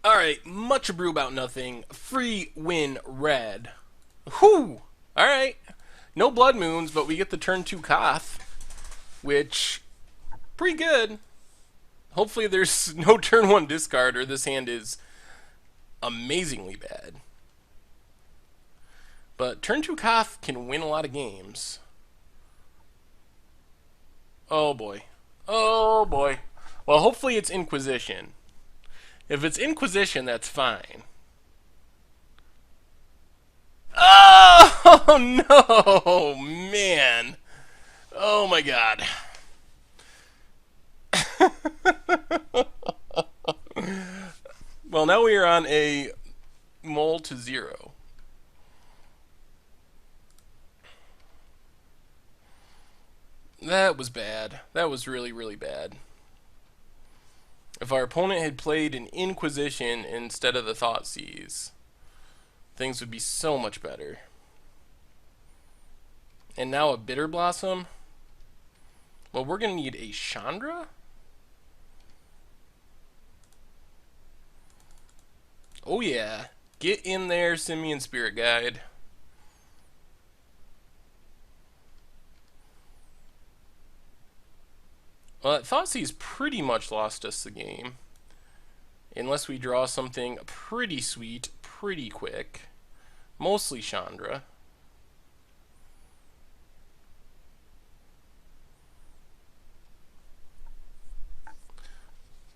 Alright, much ado about nothing. Free win red. Whew! Alright. No blood moons, but we get the turn 2 Koth, which, pretty good. Hopefully there's no turn 1 discard, or this hand is amazingly bad. But turn 2 Koth can win a lot of games. Oh boy. Oh boy. Well, hopefully it's Inquisition. If it's Inquisition, that's fine. Oh no, man. Oh my god. Well, now we are on a mole to 0. That was bad. That was really, really bad. If our opponent had played an Inquisition instead of the Thoughtseize, things would be so much better. And now a Bitterblossom? Well, we're going to need a Chandra? Oh yeah. Get in there, Simian Spirit Guide. Well, that Thoughtseize pretty much lost us the game. Unless we draw something pretty sweet, pretty quick. Mostly Chandra.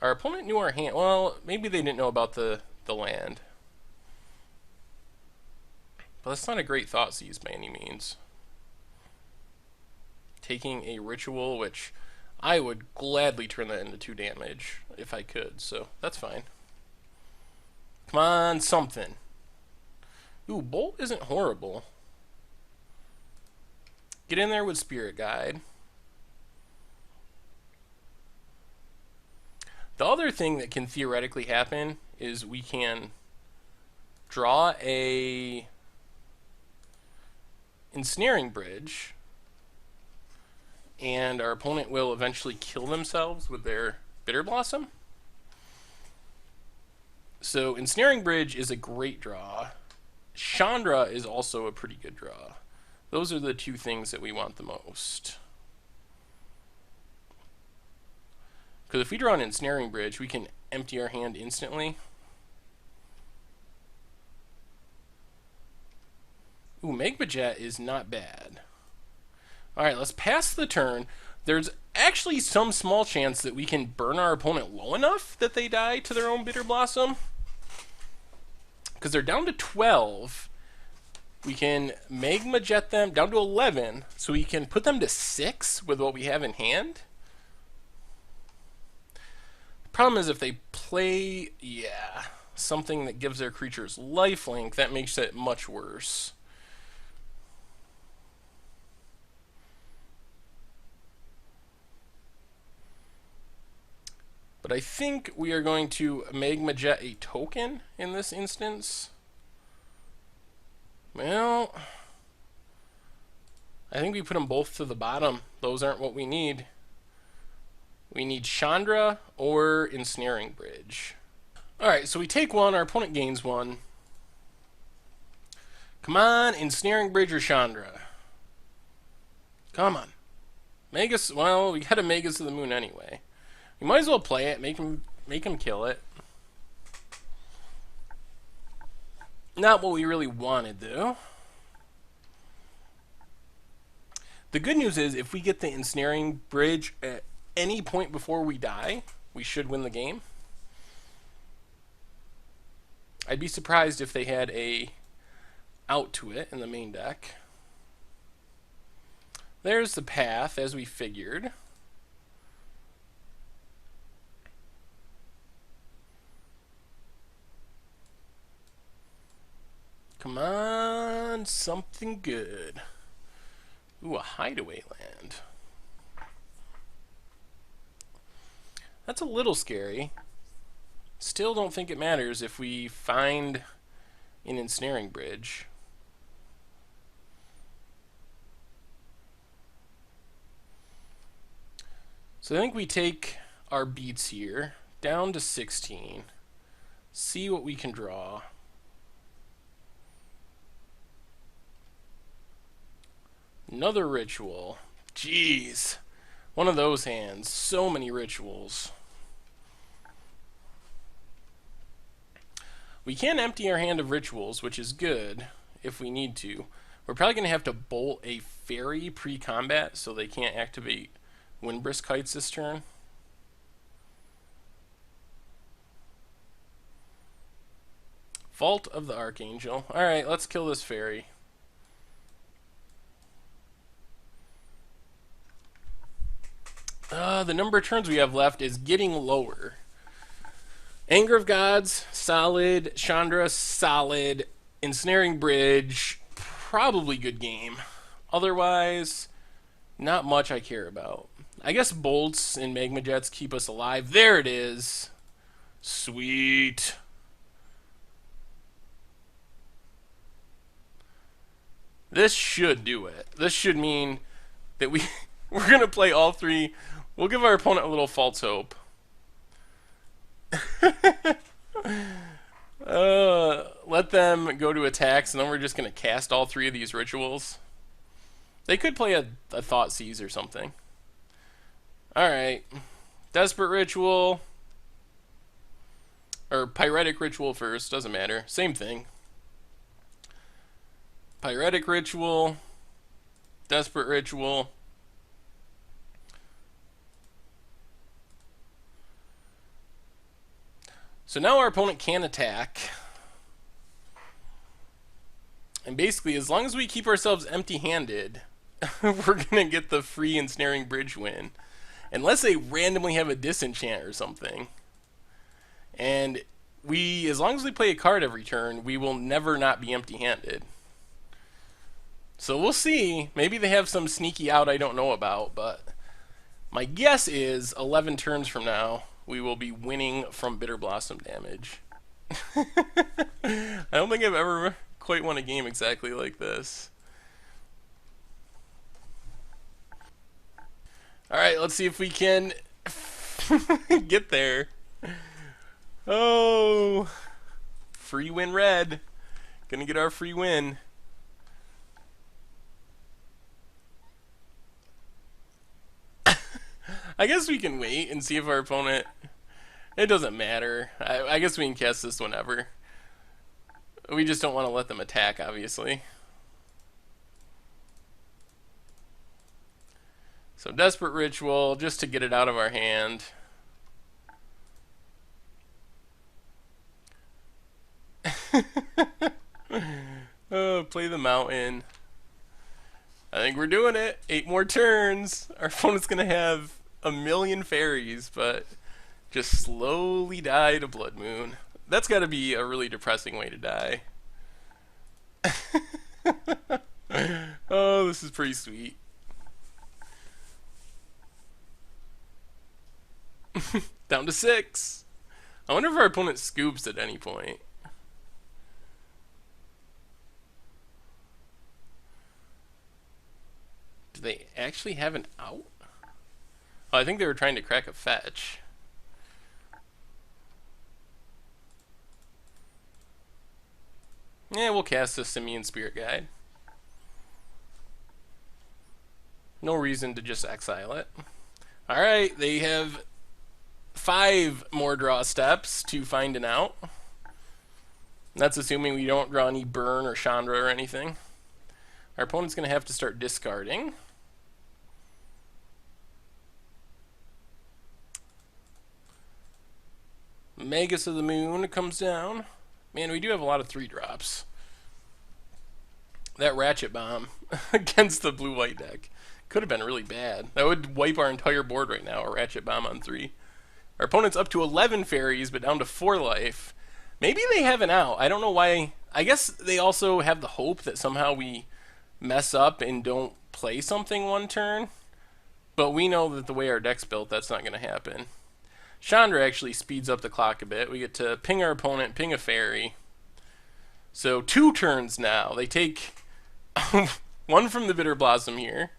Our opponent knew our hand. Well, maybe they didn't know about the land. But that's not a great Thoughtseize by any means. Taking a Ritual, which I would gladly turn that into 2 damage if I could, so that's fine. Come on, something. Ooh, Bolt isn't horrible. Get in there with Spirit Guide. The other thing that can theoretically happen is we can draw a Ensnaring Bridge, and our opponent will eventually kill themselves with their Bitterblossom. So Ensnaring Bridge is a great draw. Chandra is also a pretty good draw. Those are the 2 things that we want the most. Because if we draw an Ensnaring Bridge, we can empty our hand instantly. Ooh, Magma Jet is not bad. Alright, let's pass the turn. There's actually some small chance that we can burn our opponent low enough that they die to their own Bitterblossom. Because they're down to 12. We can Magma Jet them down to 11, so we can put them to 6 with what we have in hand. Problem is if they play, something that gives their creatures lifelink, that makes it much worse. But I think we are going to Magma Jet a token in this instance. Well, I think we put them both to the bottom. Those aren't what we need. We need Chandra or Ensnaring Bridge. Alright, so we take 1, our opponent gains 1. Come on, Ensnaring Bridge or Chandra. Come on. Magus, well, we gotta Magus to the moon anyway. We might as well play it, make him kill it. Not what we really wanted, though. The good news is, if we get the Ensnaring Bridge at any point before we die, we should win the game. I'd be surprised if they had a out to it in the main deck. There's the path, as we figured. Come on, something good. Ooh, a Hideaway land. That's a little scary. Still don't think it matters if we find an Ensnaring Bridge. So I think we take our beats here down to 16. See what we can draw. Another ritual. Jeez. One of those hands. So many rituals. We can empty our hand of rituals, which is good if we need to. We're probably going to have to bolt a fairy pre-combat so they can't activate Windbrisk Kites this turn. Vault of the Archangel. Alright, let's kill this fairy. The number of turns we have left is getting lower. Anger of Gods, solid. Chandra, solid. Ensnaring Bridge, probably good game. Otherwise, not much I care about. I guess bolts and magma jets keep us alive. There it is. Sweet. This should do it. This should mean that we're gonna play all three. We'll give our opponent a little false hope. Let them go to attacks, and then we're just gonna cast all three of these rituals. They could play a Thought Seize or something. Alright. Desperate Ritual. Or Pyretic Ritual first, doesn't matter. Same thing. Pyretic Ritual. Desperate Ritual. So now our opponent can attack. And basically, as long as we keep ourselves empty-handed, we're going to get the free Ensnaring Bridge win. Unless they randomly have a disenchant or something. And as long as we play a card every turn, we will never not be empty-handed. So we'll see. Maybe they have some sneaky out I don't know about, but my guess is 11 turns from now, we will be winning from Bitterblossom damage. I don't think I've ever quite won a game exactly like this. Alright, let's see if we can get there. Oh, free win red. Gonna get our free win. I guess we can wait and see if our opponent... It doesn't matter. I guess we can cast this whenever. We just don't want to let them attack, obviously. So Desperate Ritual, just to get it out of our hand. Oh, play the mountain. I think we're doing it. 8 more turns. Our opponent's going to have a million fairies, but just slowly die to Blood Moon. That's got to be a really depressing way to die. Oh, this is pretty sweet. Down to 6. I wonder if our opponent scoops at any point. Do they actually have an out? Oh, I think they were trying to crack a fetch. Yeah, we'll cast a Simian Spirit Guide. No reason to just exile it. Alright, they have 5 more draw steps to find an out. That's assuming we don't draw any Burn or Chandra or anything. Our opponent's going to have to start discarding. Magus of the Moon comes down. Man, we do have a lot of 3-drops. That Ratchet Bomb against the blue-white deck could have been really bad. That would wipe our entire board right now, a Ratchet Bomb on 3. Our opponent's up to 11 fairies, but down to 4 life. Maybe they have an out. I don't know why. I guess they also have the hope that somehow we mess up and don't play something one turn. But we know that the way our deck's built, that's not going to happen. Chandra actually speeds up the clock a bit. We get to ping our opponent, ping a fairy. So 2 turns now. They take 1 from the Bitterblossom here,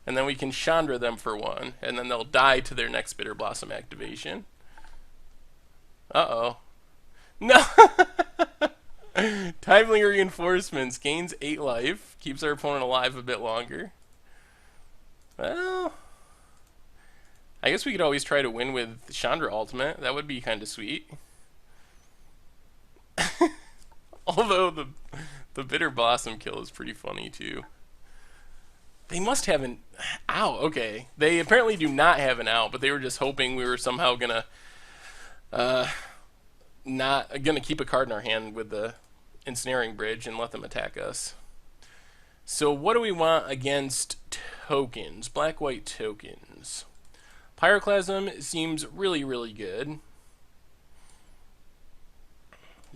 and then we can Chandra them for 1, and then they'll die to their next Bitterblossom activation. Uh-oh. No. Timely reinforcements gains 8 life, keeps our opponent alive a bit longer. Well, I guess we could always try to win with Chandra Ultimate. That would be kind of sweet. Although the Bitterblossom kill is pretty funny too. They must have an ow. Okay, they apparently do not have an out, but they were just hoping we were somehow gonna not gonna keep a card in our hand with the Ensnaring Bridge and let them attack us. So what do we want against tokens? Black-white tokens. Pyroclasm seems really, really good.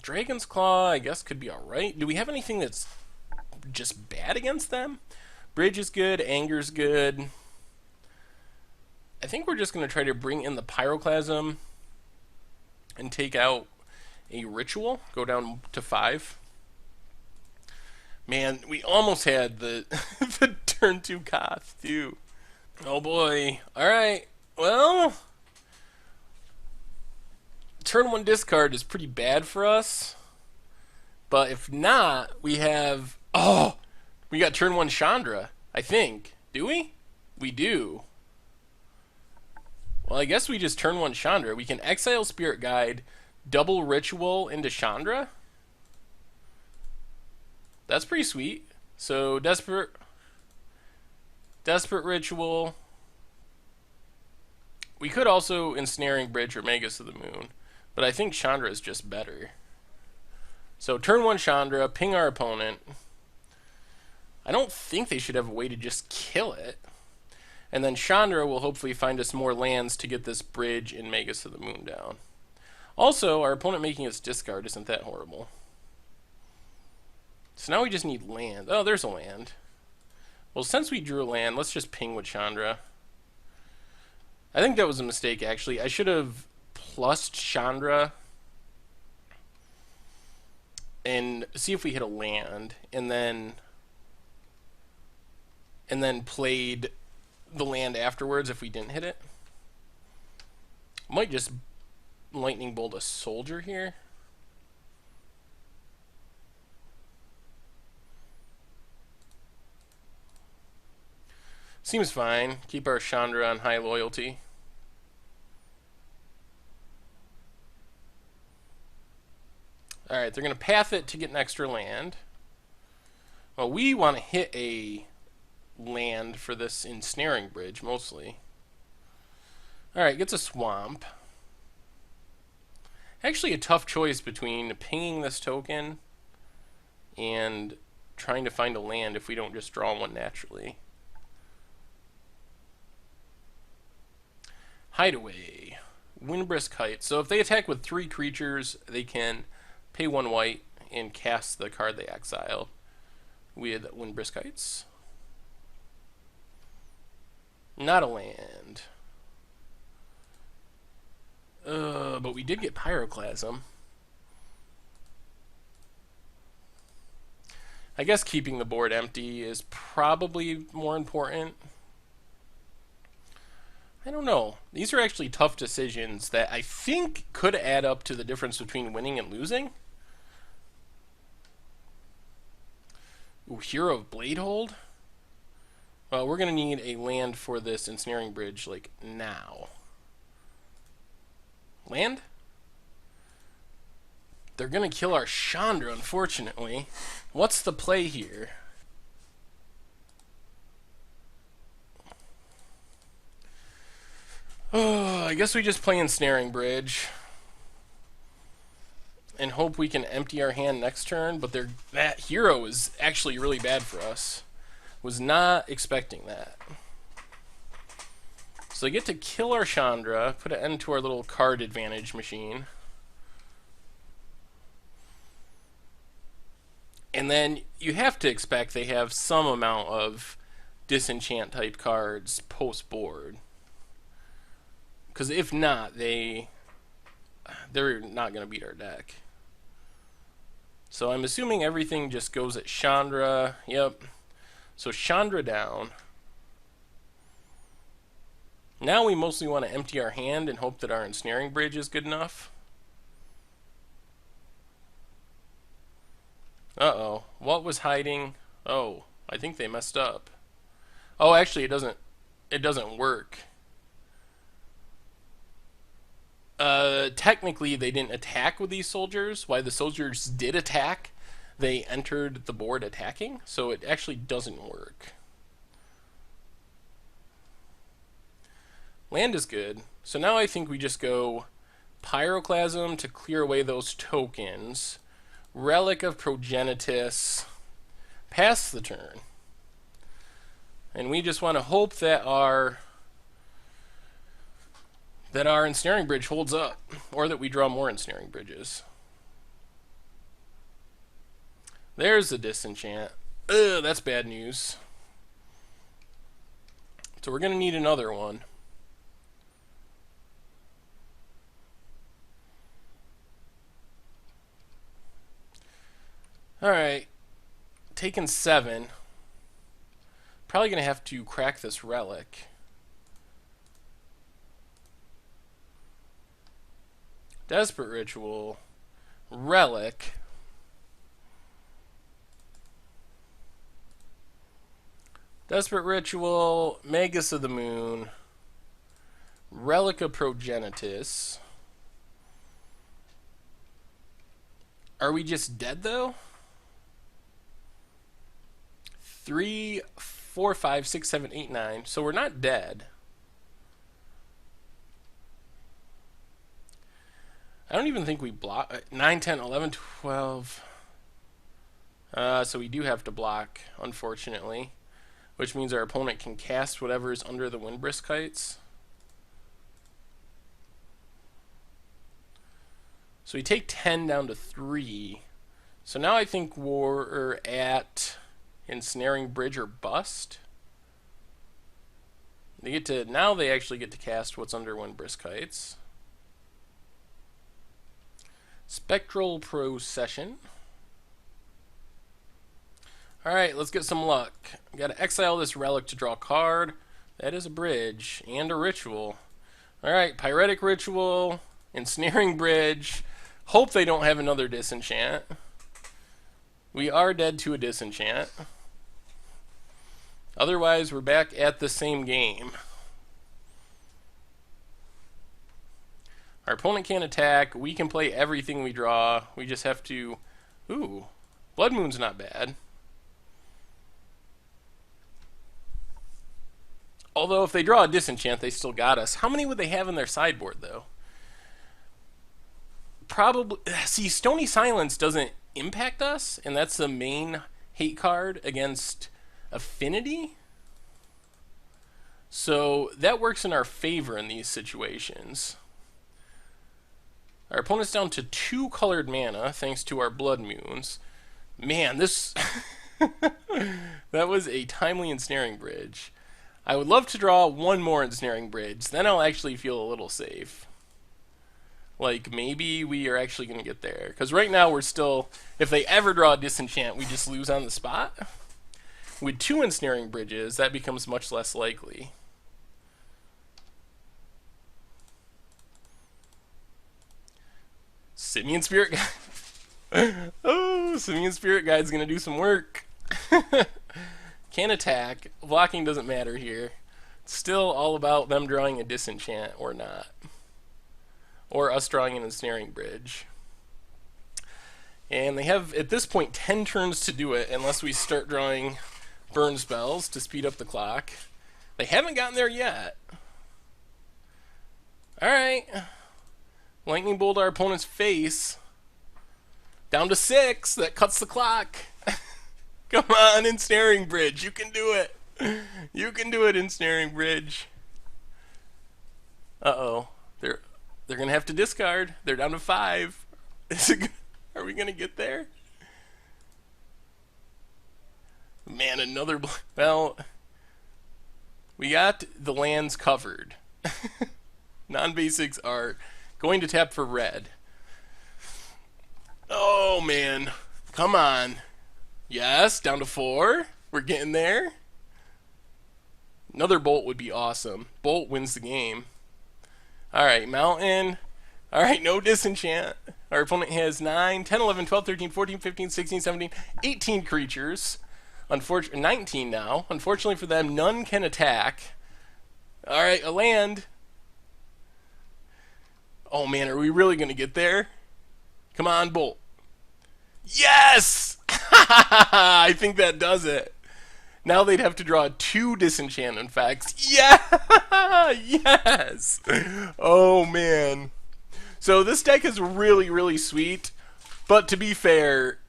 Dragon's Claw, I guess, could be alright. Do we have anything that's just bad against them? Bridge is good, Anger's good. I think we're just going to try to bring in the Pyroclasm and take out a Ritual. Go down to 5. Man, we almost had the, the turn 2 Koth, too. Oh boy. Alright, well, turn 1 discard is pretty bad for us. But if not, we have... Oh! We got turn 1 Chandra, I think. Do we? We do. Well, I guess we just turn 1 Chandra. We can exile Spirit Guide, double Ritual into Chandra. That's pretty sweet. So, Desperate Ritual. We could also Ensnaring Bridge or Magus of the Moon. But I think Chandra is just better. So, turn 1 Chandra, ping our opponent. I don't think they should have a way to just kill it. And then Chandra will hopefully find us more lands to get this Bridge and Magus of the Moon down. Also, our opponent making us discard isn't that horrible. So now we just need land. Oh, there's a land. Well, since we drew a land, let's just ping with Chandra. I think that was a mistake, actually. I should have plussed Chandra and see if we hit a land, and then played the land afterwards if we didn't hit it. Might just lightning bolt a soldier here. Seems fine. Keep our Chandra on high loyalty. Alright, they're going to path it to get an extra land. Well, we want to hit a land for this Ensnaring Bridge, mostly. Alright, gets a swamp. Actually a tough choice between pinging this token and trying to find a land if we don't just draw one naturally. Hideaway. Windbrisk Height. So if they attack with 3 creatures, they can pay 1 white and cast the card they exile with Windbrisk Heights. Not a land. But we did get Pyroclasm. I guess keeping the board empty is probably more important. I don't know. These are actually tough decisions that I think could add up to the difference between winning and losing. Ooh, Hero of Bladehold? Well, we're going to need a land for this Ensnaring Bridge, like, now. Land? They're going to kill our Chandra, unfortunately. What's the play here? Oh, I guess we just play Ensnaring Bridge and hope we can empty our hand next turn, but that hero is actually really bad for us. Was not expecting that. So they get to kill our Chandra, put an end to our little card advantage machine. And then you have to expect they have some amount of disenchant type cards post board. Because if not, they're not going to beat our deck. So I'm assuming everything just goes at Chandra. Yep. So Chandra down. Now we mostly want to empty our hand and hope that our Ensnaring Bridge is good enough. Uh-oh. What was hiding? Oh, I think they messed up. Oh, actually, it doesn't work. Technically, they didn't attack with these soldiers. Why the soldiers did attack, they entered the board attacking, so it actually doesn't work. Land is good. So now I think we just go Pyroclasm to clear away those tokens. Relic of Progenitus. Pass the turn. And we just want to hope that our Ensnaring Bridge holds up, or that we draw more Ensnaring Bridges. There's the disenchant. Ugh, that's bad news. So we're going to need another one. Alright. Taking 7. Probably going to have to crack this relic. Desperate Ritual. Relic. Desperate Ritual. Magus of the Moon. Relic of Progenitus. Are we just dead, though? 3, 4, 5, 6, 7, 8, 9. So we're not dead. I don't even think we block. 9, 10, 11, 12. So we do have to block, unfortunately. Which means our opponent can cast whatever is under the Windbrisk Kites. So we take 10 down to 3. So now I think we're at Ensnaring Bridge or Bust. Now they actually get to cast what's under Windbrisk Kites. Spectral Procession. Alright, let's get some luck. We gotta exile this relic to draw a card. That is a bridge and a ritual. Alright, Pyretic Ritual, Ensnaring Bridge. Hope they don't have another disenchant. We are dead to a disenchant. Otherwise, we're back at the same game. Our opponent can't attack. We can play everything we draw. We just have to... Ooh, Blood Moon's not bad. Although if they draw a disenchant, they still got us. How many would they have in their sideboard, though? Probably... See, Stony Silence doesn't impact us, and that's the main hate card against Affinity. So that works in our favor in these situations. Our opponent's down to 2 colored mana, thanks to our Blood Moons. Man, this... that was a timely Ensnaring Bridge. I would love to draw one more Ensnaring Bridge. Then I'll actually feel a little safe. Like, maybe we are actually going to get there. Because right now we're still... If they ever draw a disenchant, we just lose on the spot. With 2 Ensnaring Bridges, that becomes much less likely. Simian Spirit Guide. Oh, Simian Spirit Guide's going to do some work. Can't attack. Blocking doesn't matter here. It's still all about them drawing a disenchant or not. Or us drawing an Ensnaring Bridge. And they have, at this point, 10 turns to do it, unless we start drawing burn spells to speed up the clock. They haven't gotten there yet. Alright. Lightning Bolt our opponent's face. Down to 6. That cuts the clock. Come on, Ensnaring Bridge. You can do it. You can do it, Ensnaring Bridge. Uh-oh. They're going to have to discard. They're down to 5. Are we going to get there? Man, another... Well, we got the lands covered. Non-basics are going to tap for red. Oh, man. Come on. Yes, down to 4. We're getting there. Another Bolt would be awesome. Bolt wins the game. Alright, Mountain. Alright, no disenchant. Our opponent has 9, 10, 11, 12, 13, 14, 15, 16, 17, 18 creatures. 19 now. Unfortunately for them, none can attack. Alright, a land. Oh man, are we really going to get there? Come on, Bolt. Yes! I think that does it. Now they'd have to draw 2 disenchantment effects. Yeah! Yes! Oh man. So this deck is really, really sweet. But to be fair,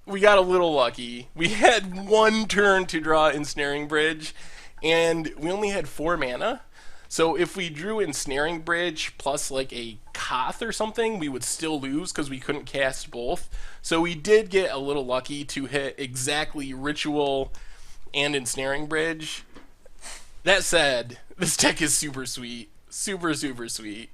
we got a little lucky. We had 1 turn to draw Ensnaring Bridge, and we only had 4 mana. So if we drew Ensnaring Bridge plus like a Koth or something, we would still lose because we couldn't cast both. So we did get a little lucky to hit exactly Ritual and Ensnaring Bridge. That said, this deck is super sweet. Super, super sweet.